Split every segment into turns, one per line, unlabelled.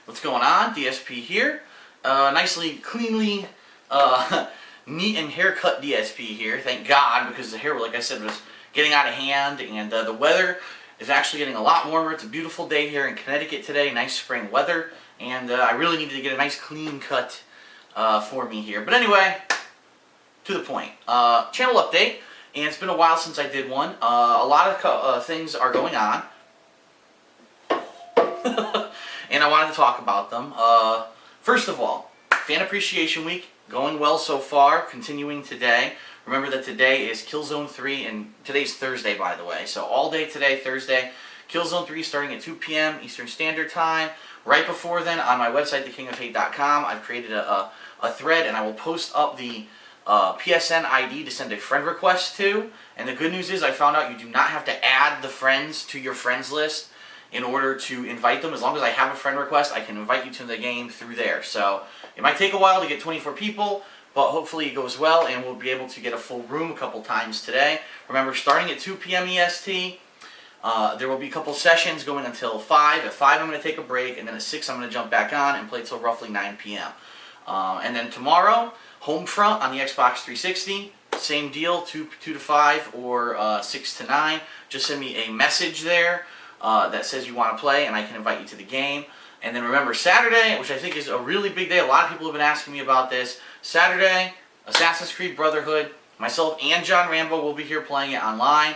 What's going on? DSP here. Nicely, cleanly, neat and haircut DSP here. Thank God, because the hair, like I said, was getting out of hand, and the weather is actually getting a lot warmer. It's a beautiful day here in Connecticut today. Nice spring weather, and I really needed to get a nice clean cut for me here. But anyway, to the point. Channel update, and it's been a while since I did one. A lot of things are going on. And I wanted to talk about them. First of all, Fan Appreciation Week, going well so far, continuing today. Remember that today is Killzone 3, and today's Thursday, by the way. So all day today, Thursday, Killzone 3 starting at 2 p.m. Eastern Standard Time. Right before then, on my website, thekingofhate.com, I've created a thread, and I will post up the PSN ID to send a friend request to. And the good news is I found out you do not have to add the friends to your friends list in order to invite them. As long as I have a friend request, I can invite you to the game through there. So it might take a while to get 24 people, but hopefully it goes well, and we'll be able to get a full room a couple times today. Remember, starting at 2 p.m. EST, there will be a couple sessions going until 5. At 5, I'm going to take a break, and then at 6, I'm going to jump back on and play till roughly 9 p.m. And then tomorrow, Homefront on the Xbox 360, same deal, 2 to 5 or 6 to 9. Just send me a message there that says you want to play, and I can invite you to the game. And then remember, Saturday, which I think is a really big day, a lot of people have been asking me about this. Saturday, Assassin's Creed Brotherhood. Myself and John Rambo will be here playing it online.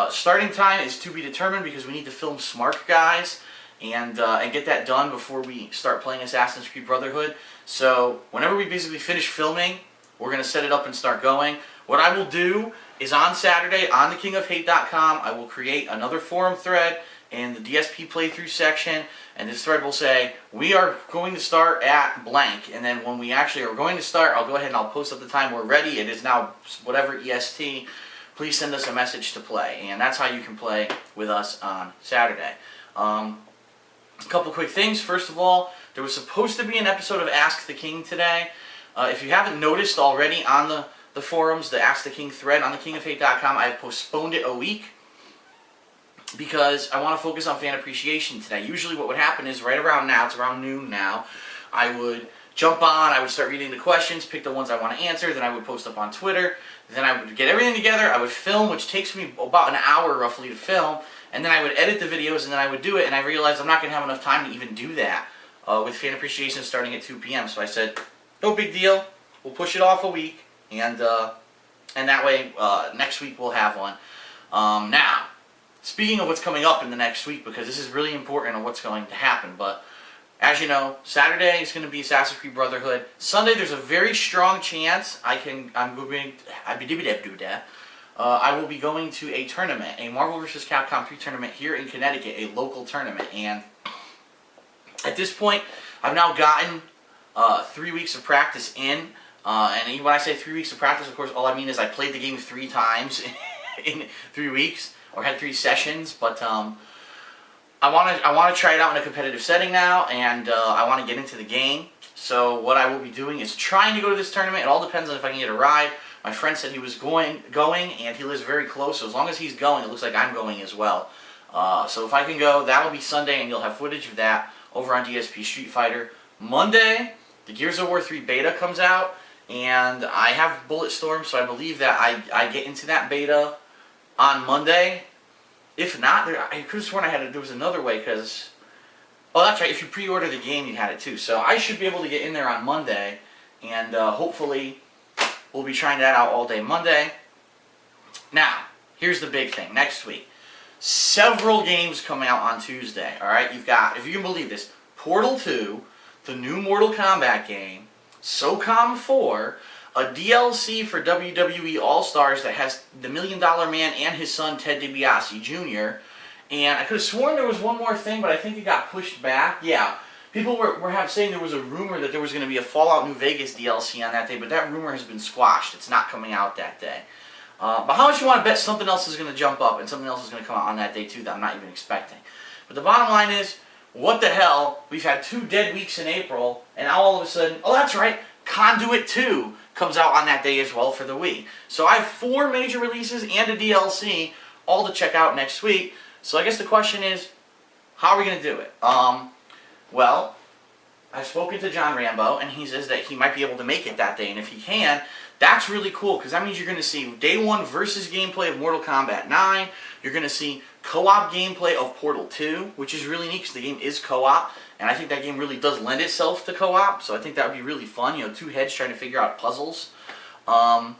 Starting time is to be determined, because we need to film Smart Guys and get that done before we start playing Assassin's Creed Brotherhood. So whenever we basically finish filming, we're going to set it up and start going. What I will do is on Saturday, on thekingofhate.com, I will create another forum thread in the DSP playthrough section, and this thread will say, we are going to start at blank, and then when we actually are going to start, I'll go ahead and I'll post up the time we're ready. It is now whatever EST. Please send us a message to play, and that's how you can play with us on Saturday. A couple quick things. First of all, there was supposed to be an episode of Ask the King today. If you haven't noticed already on the forums, the Ask the King thread on thekingofhate.com, I have postponed it a week because I want to focus on fan appreciation today. Usually what would happen is right around now, it's around noon now, I would jump on, I would start reading the questions, pick the ones I want to answer, then I would post up on Twitter, then I would get everything together, I would film, which takes me about an hour roughly to film, and then I would edit the videos, and then I would do it, and I realized I'm not going to have enough time to even do that with fan appreciation starting at 2 p.m. So I said, no big deal, we'll push it off a week, and that way next week we'll have one. Now, speaking of what's coming up in the next week, because this is really important on what's going to happen, but as you know, Saturday is going to be Assassin's Creed Brotherhood. Sunday, there's a very strong chance I will be going to a tournament, a Marvel vs. Capcom 3 tournament here in Connecticut, a local tournament. And at this point, I've now gotten 3 weeks of practice in. And when I say 3 weeks of practice, of course, all I mean is I played the game 3 times in 3 weeks, or had 3 sessions. But I want to try it out in a competitive setting now, and I want to get into the game. So what I will be doing is trying to go to this tournament. It all depends on if I can get a ride. My friend said he was going, and he lives very close. So as long as he's going, it looks like I'm going as well. So if I can go, that'll be Sunday, and you'll have footage of that over on DSP Street Fighter. Monday, the Gears of War 3 beta comes out, and I have Bulletstorm, so I believe that I get into that beta on Monday. If not, I could have sworn there was another way, because... Oh, that's right, if you pre-order the game, you had it too. So I should be able to get in there on Monday, and hopefully we'll be trying that out all day Monday. Now, here's the big thing. Next week, several games coming out on Tuesday, alright? You've got, if you can believe this, Portal 2, the new Mortal Kombat game, s.o.c.o.m 4, a DLC for WWE All-Stars that has the $1 Million Man and his son Ted DiBiase Jr., and I could have sworn there was one more thing, but I think it got pushed back. Yeah, people were saying there was a rumor that there was going to be a Fallout New Vegas DLC on that day, but that rumor has been squashed. It's not coming out that day. But how much you want to bet something else is going to jump up and something else is going to come out on that day too that I'm not even expecting? But the bottom line is, what the hell? We've had 2 dead weeks in April, and now all of a sudden, oh that's right, Conduit 2 comes out on that day as well for the Wii. So I have 4 major releases and a DLC, all to check out next week. So I guess the question is, how are we going to do it? Well, I've spoken to John Rambo, and he says that he might be able to make it that day. And if he can, that's really cool, because that means you're going to see Day 1 versus gameplay of Mortal Kombat 9. You're going to see co-op gameplay of Portal 2, which is really neat, because the game is co-op. And I think that game really does lend itself to co-op, so I think that would be really fun. You know, two heads trying to figure out puzzles. And,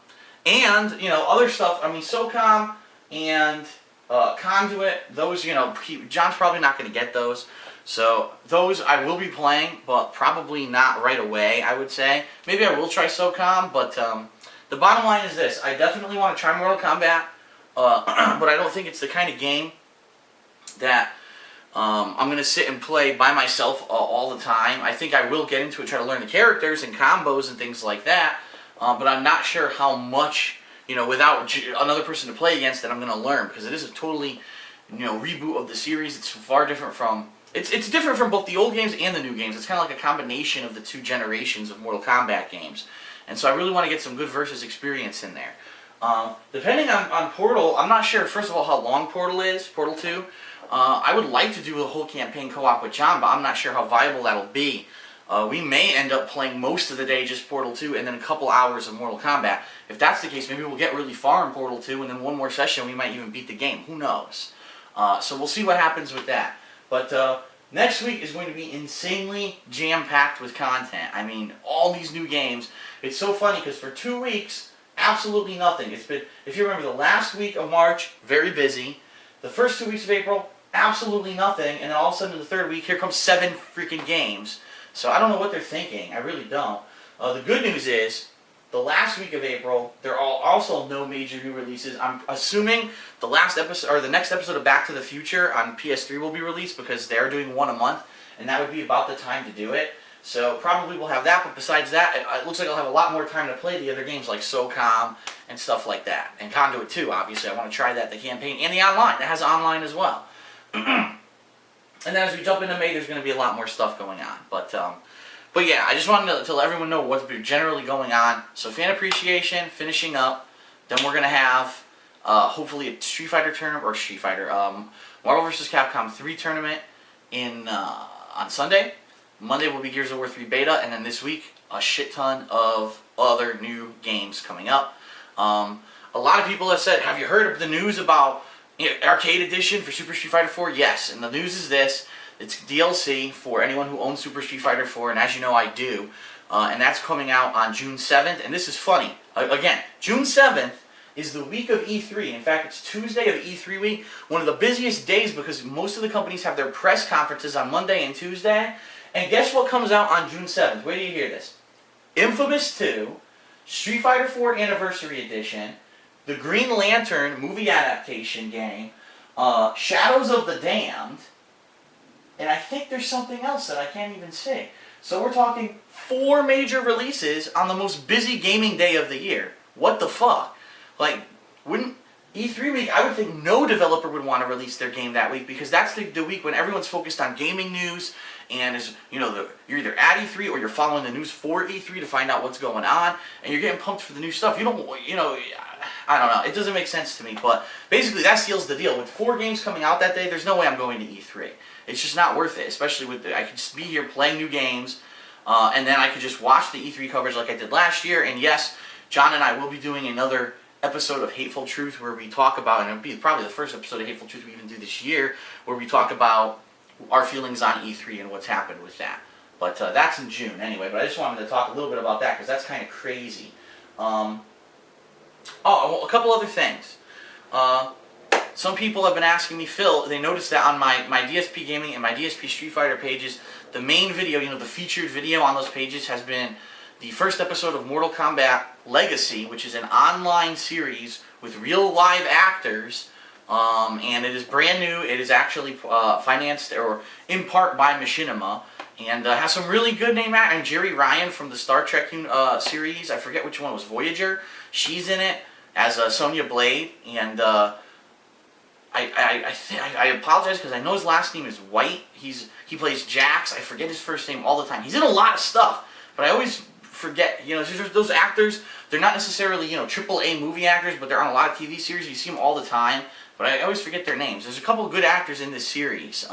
you know, other stuff. I mean, s.o.c.o.m and Conduit, those, you know, John's probably not going to get those. So those I will be playing, but probably not right away, I would say. Maybe I will try s.o.c.o.m, but the bottom line is this. I definitely want to try Mortal Kombat, but I don't think it's the kind of game that I'm going to sit and play by myself all the time. I think I will get into it, try to learn the characters and combos and things like that, but I'm not sure how much, you know, without another person to play against, that I'm going to learn, because it is a totally, you know, reboot of the series. It's far different from... It's different from both the old games and the new games. It's kind of like a combination of the two generations of Mortal Kombat games. And so I really want to get some good versus experience in there. Depending on Portal, I'm not sure, first of all, how long Portal is, Portal 2. I would like to do the whole campaign co-op with John, but I'm not sure how viable that'll be. We may end up playing most of the day just Portal 2 and then a couple hours of Mortal Kombat. If that's the case, maybe we'll get really far in Portal 2 and then one more session we might even beat the game. Who knows? So we'll see what happens with that. But next week is going to be insanely jam-packed with content. I mean, all these new games. It's so funny because for 2 weeks, absolutely nothing. It's been, if you remember, the last week of March, very busy. The first 2 weeks of April, absolutely nothing. And then all of a sudden in the third week, here comes 7 freaking games. So I don't know what they're thinking. I really don't. The good news is, the last week of April, there are also no major new releases. I'm assuming the last episode, or the next episode of Back to the Future on PS3 will be released, because they're doing one a month, and that would be about the time to do it. So probably we'll have that, but besides that, it looks like I'll have a lot more time to play the other games like s.o.c.o.m and stuff like that. And Conduit 2, obviously. I want to try that, the campaign, and the online. It has online as well. And then as we jump into May, there's going to be a lot more stuff going on. But yeah, I just wanted to let everyone know what's generally going on. So Fan Appreciation, finishing up. Then we're going to have, hopefully, a Street Fighter tournament, or Marvel vs. Capcom 3 tournament on Sunday. Monday will be Gears of War 3 beta, and then this week, a shit ton of other new games coming up. A lot of people have said, have you heard of the news about Arcade Edition for Super Street Fighter 4? Yes, and the news is this. It's DLC for anyone who owns Super Street Fighter 4, and as you know, I do. And that's coming out on June 7th, and this is funny. Again, June 7th is the week of E3. In fact, it's Tuesday of E3 week, one of the busiest days, because most of the companies have their press conferences on Monday and Tuesday. And guess what comes out on June 7th? Where do you hear this? Infamous 2, Street Fighter 4 Anniversary Edition, the Green Lantern movie adaptation game, Shadows of the Damned, and I think there's something else that I can't even see. So we're talking 4 major releases on the most busy gaming day of the year. What the fuck? Like, wouldn't E3 week, I would think no developer would want to release their game that week, because that's the week when everyone's focused on gaming news, and is, you know, you're either at E3 or you're following the news for E3 to find out what's going on, and you're getting pumped for the new stuff. You don't, you know, I don't know. It doesn't make sense to me, but basically that seals the deal. With 4 games coming out that day, there's no way I'm going to E3. It's just not worth it, especially with I could just be here playing new games, and then I could just watch the E3 coverage like I did last year. And yes, John and I will be doing another episode of Hateful Truth where we talk about, and it'll be probably the first episode of Hateful Truth we even do this year, where we talk about our feelings on E3 and what's happened with that. But that's in June anyway. But I just wanted to talk a little bit about that, because that's kind of crazy. Oh, well, a couple other things. Some people have been asking me, Phil, they noticed that on my DSPGaming and my DSP Street Fighter pages, the main video, you know, the featured video on those pages has been the first episode of Mortal Kombat Legacy, which is an online series with real live actors, and it is brand new. It is actually financed, or in part, by Machinima, and has some really good name actors. And Jerry Ryan from the Star Trek series, I forget which one was, Voyager, she's in it as Sonya Blade, and I apologize because I know his last name is White. He plays Jax. I forget his first name all the time. He's in a lot of stuff, but I always forget. You know, those actors, they're not necessarily, you know, AAA movie actors, but they're on a lot of TV series. You see them all the time, but I always forget their names. There's a couple of good actors in this series,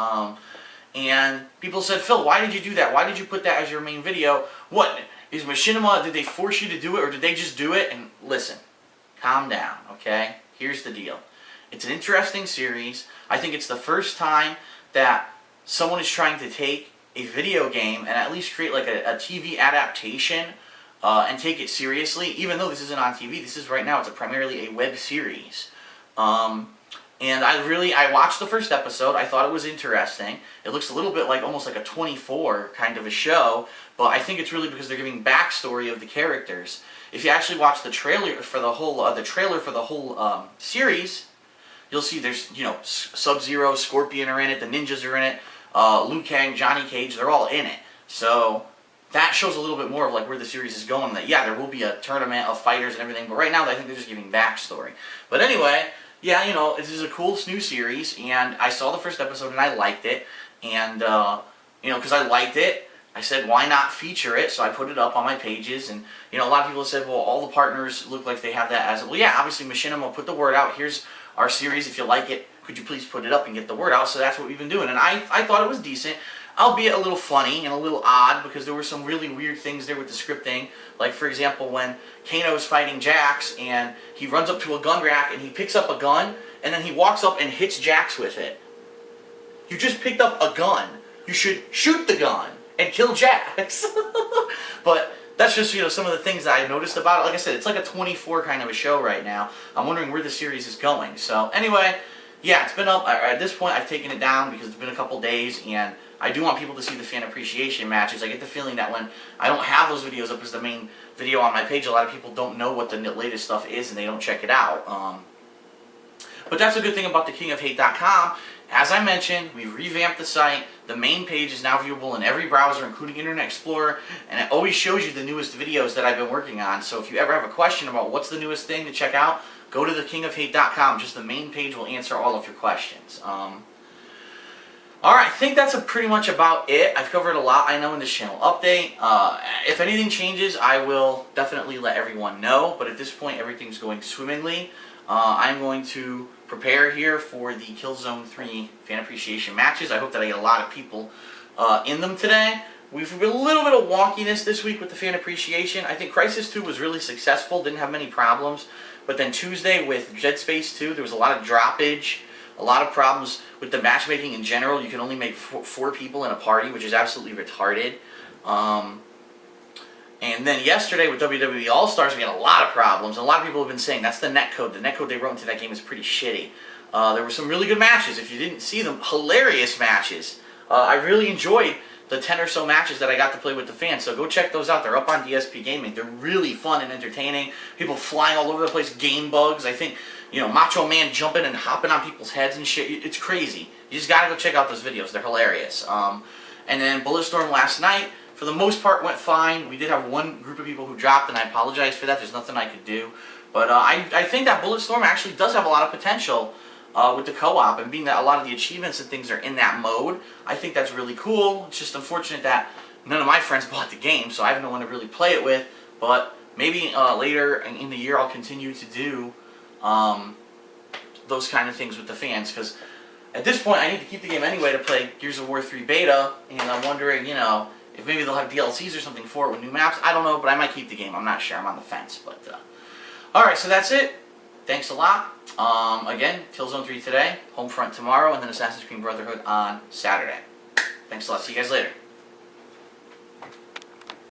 And people said, Phil, why did you do that? Why did you put that as your main video? What, is Machinima, did they force you to do it, or did they just do it? And listen, calm down, okay? Here's the deal. It's an interesting series. I think it's the first time that someone is trying to take a video game and at least create like a TV adaptation and take it seriously, even though this isn't on TV. This is right now, it's primarily a web series. And I watched the first episode. I thought it was interesting. It looks a little bit like almost like a 24 kind of a show, but I think it's really because they're giving backstory of the characters. If you actually watch the trailer for the whole series, you'll see there's, you know, Sub-Zero, Scorpion are in it, the ninjas are in it, Liu Kang, Johnny Cage, they're all in it. So that shows a little bit more of like where the series is going. That yeah, there will be a tournament of fighters and everything, but right now I think they're just giving backstory. But anyway, yeah, you know, this is a cool new series, and I saw the first episode and I liked it, and you know, because I liked it, I said, why not feature it? So I put it up on my pages, and you know, a lot of people said, well, all the partners look like they have that as well. Yeah, obviously Machinima put the word out. Here's our series. If you like it, could you please put it up and get the word out? So that's what we've been doing, and I thought it was decent, albeit a little funny and a little odd because there were some really weird things there with the scripting. Like, for example, when Kano's fighting Jax and he runs up to a gun rack and he picks up a gun and then he walks up and hits Jax with it. You just picked up a gun. You should shoot the gun and kill Jax. But that's just, you know, some of the things that I noticed about it. Like I said, it's like a 24 kind of a show right now. I'm wondering where the series is going. So anyway, yeah, it's been up. At this point, I've taken it down because it's been a couple days, and I do want people to see the fan appreciation matches. I get the feeling that when I don't have those videos up as the main video on my page, a lot of people don't know what the latest stuff is and they don't check it out. But that's a good thing about thekingofhate.com. As I mentioned, we revamped the site. The main page is now viewable in every browser, including Internet Explorer, and it always shows you the newest videos that I've been working on. So if you ever have a question about what's the newest thing to check out, go to thekingofhate.com. Just the main page will answer all of your questions. Alright, I think that's pretty much about it. I've covered a lot, I know, in this channel update. If anything changes, I will definitely let everyone know, but at this point, everything's going swimmingly. I'm going to prepare here for the Killzone 3 fan appreciation matches. I hope that I get a lot of people in them today. We've been a little bit of wonkiness this week with the fan appreciation. I think Crisis 2 was really successful, didn't have many problems, but then Tuesday with Dead Space 2, there was a lot of droppage. A lot of problems with the matchmaking in general. You can only make four people in a party, which is absolutely retarded. And then yesterday with WWE All-Stars, we had a lot of problems. And a lot of people have been saying that's the netcode. The netcode they wrote into that game is pretty shitty. There were some really good matches. If you didn't see them, hilarious matches. I really enjoyed the 10 or so matches that I got to play with the fans. So go check those out. They're up on DSPGaming. They're really fun and entertaining. People flying all over the place. Game bugs. I think, you know, Macho Man jumping and hopping on people's heads and shit. It's crazy. You just gotta go check out those videos. They're hilarious. And then Bulletstorm last night, for the most part, went fine. We did have one group of people who dropped, and I apologize for that. There's nothing I could do. But I think that Bulletstorm actually does have a lot of potential with the co-op, and being that a lot of the achievements and things are in that mode, I think that's really cool. It's just unfortunate that none of my friends bought the game, so I have no one to really play it with. But maybe later in the year I'll continue to do those kind of things with the fans, because at this point I need to keep the game anyway to play Gears of War 3 beta, and I'm wondering, you know, if maybe they'll have DLCs or something for it with new maps. I don't know, but I might keep the game. I'm not sure. I'm on the fence. But alright, so that's it. Thanks a lot. Again, Killzone 3 today, Homefront tomorrow, and then Assassin's Creed Brotherhood on Saturday. Thanks a lot. See you guys later.